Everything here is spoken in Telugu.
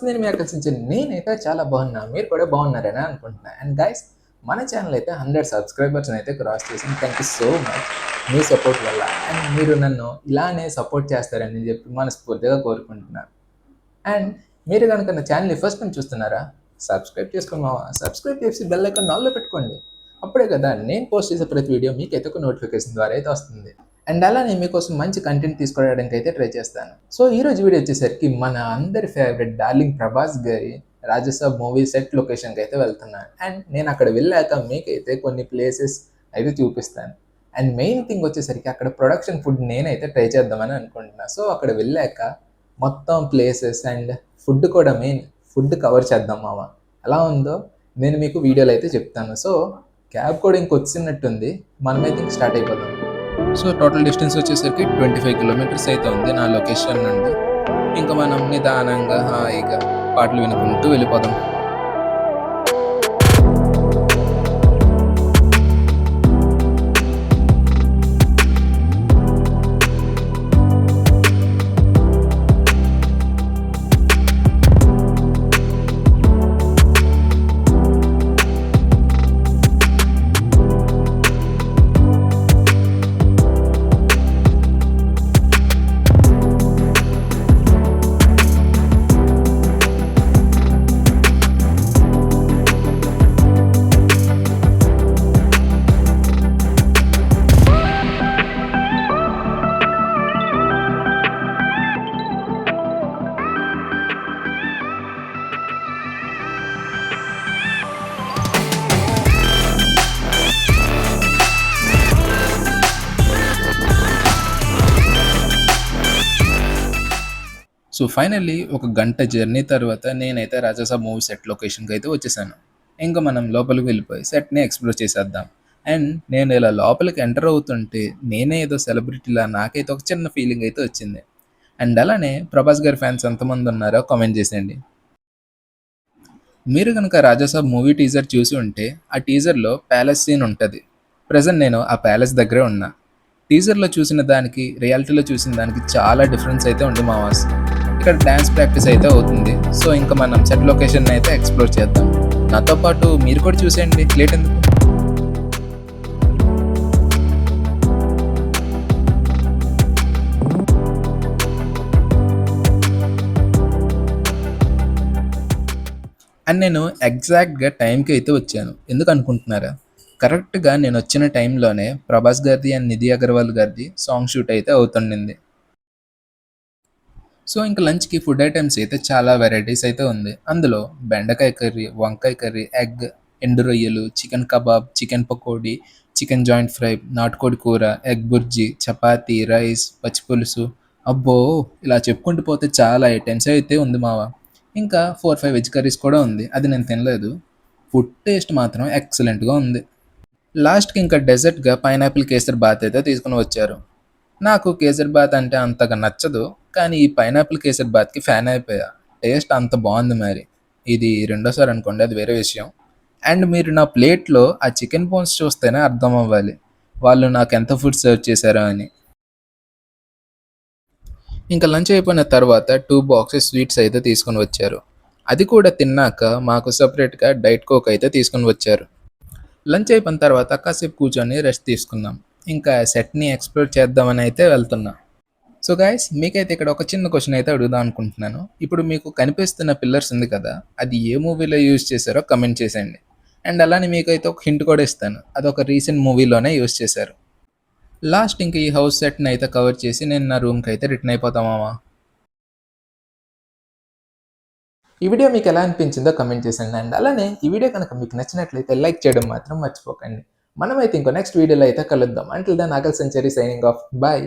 నేను మీ ఆకర్షించిన నేనైతే చాలా బాగున్నా, మీరు కూడా బాగున్నారని అనుకుంటున్నా. అండ్ గైస్, మన ఛానల్ అయితే 100 సబ్స్క్రైబర్స్ని అయితే క్రాస్ చేసింది. Thank you so much me support వల్ల. అండ్ మీరు నన్ను ఇలానే సపోర్ట్ చేస్తారని చెప్పి మనస్ఫూర్తిగా కోరుకుంటున్నాను. అండ్ మీరు కనుక నా ఛానల్ని ఫస్ట్ టైం చూస్తున్నారా, సబ్స్క్రైబ్ చేసుకోండి మావా. సబ్స్క్రైబ్ చేసి బెల్ ఐకాన్ ఆన్లో పెట్టుకోండి. అప్పుడే కదా నేను పోస్ట్ చేసే ప్రతి వీడియో మీకైతే ఒక నోటిఫికేషన్ ద్వారా అయితే వస్తుంది. అండ్ అలానే మీకోసం మంచి కంటెంట్ తీసుకురావడానికి అయితే ట్రై చేస్తాను. సో ఈ రోజు వీడియో వచ్చేసరికి మన అందరి ఫేవరెట్ డార్లింగ్ ప్రభాస్ గారి రాజసాబ్ మూవీ సెట్ లొకేషన్కి అయితే వెళ్తున్నాను. అండ్ నేను అక్కడ వెళ్ళాక మీకైతే కొన్ని ప్లేసెస్ అయితే చూపిస్తాను. అండ్ మెయిన్ థింగ్ వచ్చేసరికి అక్కడ ప్రొడక్షన్ ఫుడ్ నేనైతే ట్రై చేద్దామని అనుకుంటున్నాను. సో అక్కడ వెళ్ళాక మొత్తం ప్లేసెస్ అండ్ ఫుడ్ కూడా, మెయిన్ ఫుడ్ కవర్ చేద్దాం మామ. ఎలా ఉందో నేను మీకు వీడియోలో అయితే చెప్తాను. సో క్యాబ్ కూడా ఇంకొచ్చినట్టుంది, మనమైతే ఇంక స్టార్ట్ అయిపోదాం. సో టోటల్ డిస్టెన్స్ వచ్చేసరికి 25 కిలోమీటర్స్ అయితే ఉంది నా లొకేషన్ నుండి. ఇంకా మనం నిదానంగా హాయిగా పాటలు వినుకుంటూ వెళ్ళిపోదాం. సో ఫైనల్లీ ఒక గంట జర్నీ తర్వాత నేనైతే రాజాసాబ్ మూవీ సెట్ లొకేషన్కి అయితే వచ్చేసాను. ఇంకా మనం లోపలికి వెళ్ళిపోయి సెట్ని ఎక్స్ప్లోర్ చేసేద్దాం. అండ్ నేను ఇలా లోపలికి ఎంటర్ అవుతుంటే నేనే ఏదో సెలబ్రిటీలా నాకైతే ఒక చిన్న ఫీలింగ్ అయితే వచ్చింది. అండ్ అలానే ప్రభాస్ గారి ఫ్యాన్స్ ఎంతమంది ఉన్నారో కామెంట్ చేసేయండి. మీరు కనుక రాజాసాబ్ మూవీ టీజర్ చూసి ఉంటే ఆ టీజర్లో ప్యాలెస్ సీన్ ఉంటుంది. ప్రజెంట్ నేను ఆ ప్యాలెస్ దగ్గరే ఉన్నా. టీజర్లో చూసిన దానికి రియాలిటీలో చూసిన దానికి చాలా డిఫరెన్స్ అయితే ఉంది మావాస్. ఇక్కడ డ్యాన్స్ ప్రాక్టీస్ అయితే అవుతుంది. సో ఇంకా మనం సెట్ లొకేషన్ అయితే ఎక్స్ప్లోర్ చేద్దాం. నాతో పాటు మీరు కూడా చూసేయండి, లేట్ ఎందుకు. అండ్ నేను ఎగ్జాక్ట్గా టైంకి అయితే వచ్చాను. ఎందుకు అనుకుంటున్నారా? కరెక్ట్గా నేను వచ్చిన టైంలోనే ప్రభాస్ గారిది అండ్ నిధి అగర్వాల్ గారిది సాంగ్ షూట్ అయితే అవుతుండింది. సో ఇంకా లంచ్కి ఫుడ్ ఐటమ్స్ అయితే చాలా వెరైటీస్ అయితే ఉంది. అందులో బెండకాయ కర్రీ, వంకాయ కర్రీ, ఎగ్, ఎండు రొయ్యలు, chicken kebab, chicken pakodi, chicken joint fry, నాటుకోడి కూర, ఎగ్ బుర్జీ, చపాతీ, రైస్, పచ్చి పులుసు. అబ్బో, ఇలా చెప్పుకుంటూ పోతే చాలా ఐటమ్స్ అయితే ఉంది మావా. ఇంకా 4-5 వెజ్ కర్రీస్ కూడా ఉంది, అది నేను తినలేదు. ఫుడ్ టేస్ట్ మాత్రం ఎక్సలెంట్గా ఉంది. లాస్ట్కి ఇంకా డెజర్ట్గా పైనాపిల్ కేసర్ బాత్ అయితే తీసుకుని వచ్చారు. నాకు కేసర్ బాత్ అంటే అంతగా నచ్చదు, కానీ ఈ పైనాపిల్ కేసర్ బాత్కి ఫ్యాన్ అయిపోయా. టేస్ట్ అంత బాగుంది. మరి ఇది రెండోసారి అనుకోండి, అది వేరే విషయం. అండ్ మీరు నా ప్లేట్లో ఆ చికెన్ బోన్స్ చూస్తేనే అర్థం అవ్వాలి వాళ్ళు నాకు ఎంత ఫుడ్ సర్వ్ చేశారో అని. ఇంకా లంచ్ అయిపోయిన తర్వాత 2 బాక్సెస్ స్వీట్స్ అయితే తీసుకుని వచ్చారు. అది కూడా తిన్నాక మాకు సపరేట్గా డైట్ కోక్ అయితే తీసుకుని వచ్చారు. లంచ్ అయిపోయిన తర్వాత కాసేపు కూర్చొని రెస్ట్ తీసుకున్నాం. ఇంకా సెట్ని ఎక్స్ప్లోర్ చేద్దామని అయితే వెళ్తున్నా. సో గైస్, మీకైతే ఇక్కడ ఒక చిన్న క్వశ్చన్ అయితే అడుగుదాం అనుకుంటున్నాను. ఇప్పుడు మీకు కనిపిస్తున్న పిల్లర్స్ ఉంది కదా, అది ఏ మూవీలో యూజ్ చేశారో కమెంట్ చేసేయండి. అండ్ అలానే మీకైతే ఒక హింట్ కూడా ఇస్తాను, అది ఒక రీసెంట్ మూవీలోనే యూజ్ చేశారు. లాస్ట్ ఇంకా ఈ హౌస్ సెట్ని అయితే కవర్ చేసి నేను నా రూమ్కి అయితే రిటర్న్ అయిపోతామా. ఈ వీడియో మీకు ఎలా అనిపించిందో కమెంట్ చేసండి. అండ్ అలానే ఈ వీడియో కనుక మీకు నచ్చినట్లయితే లైక్ చేయడం మాత్రం మర్చిపోకండి. మనమైతే ఇంకో నెక్స్ట్ వీడియోలో అయితే కలుద్దాం. Until then, Nagal century signing off. Bye.